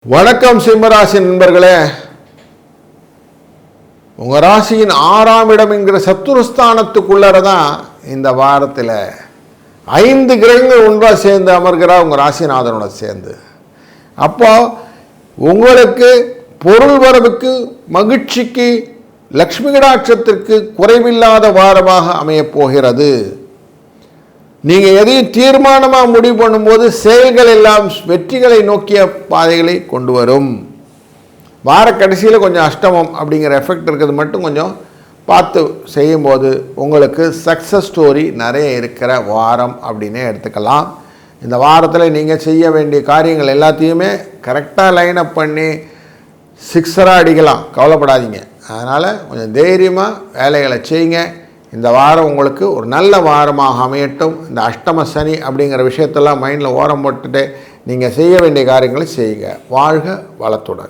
வணக்கம் சிம்மராசி நண்பர்களே. உங்கள் ராசியின் 6ஆம் இடம் என்கிற சத்துருஸ்தானத்துக்குள்ளதான் இந்த வாரத்தில் 5 கிரகங்கள் ஒன்றாக சேர்ந்து அமர்கிறா உங்கள் ராசிநாதனோட சேர்ந்து. அப்போ உங்களுக்கு பொருள் வரவுக்கு, மகிழ்ச்சிக்கு, லக்ஷ்மி கடாட்சத்திற்கு குறைவில்லாத வாரமாக அமையப் போகிறது. நீங்கள் எதையும் தீர்மானமாக முடிவு பண்ணும்போது செயல்கள் எல்லாம் வெற்றிகளை நோக்கிய பாதைகளை கொண்டு வரும். வார கடைசியில் கொஞ்சம் அஷ்டமம் அப்படிங்கிற எஃபெக்ட் இருக்கிறது மட்டும் கொஞ்சம் பார்த்து செய்யும்போது உங்களுக்கு சக்ஸஸ் ஸ்டோரி நிறைய இருக்கிற வாரம் அப்படின்னே எடுத்துக்கலாம். இந்த வாரத்தில் நீங்கள் செய்ய வேண்டிய காரியங்கள் எல்லாத்தையுமே கரெக்டாக லைனப் பண்ணி சிக்ஸராக அடிக்கலாம், கவலைப்படாதீங்க. அதனால் கொஞ்சம் தைரியமாக வேலைகளை செய்யுங்க. இந்த வாரம் உங்களுக்கு ஒரு நல்ல வாரமாக அமையட்டும். இந்த அஷ்டம சனி அப்படிங்கிற விஷயத்தெல்லாம் மைண்டில் ஓரம் போட்டுட்டு நீங்கள் செய்ய வேண்டிய காரியங்களை செய்யுங்க. வாழ்க வளத்துடன்.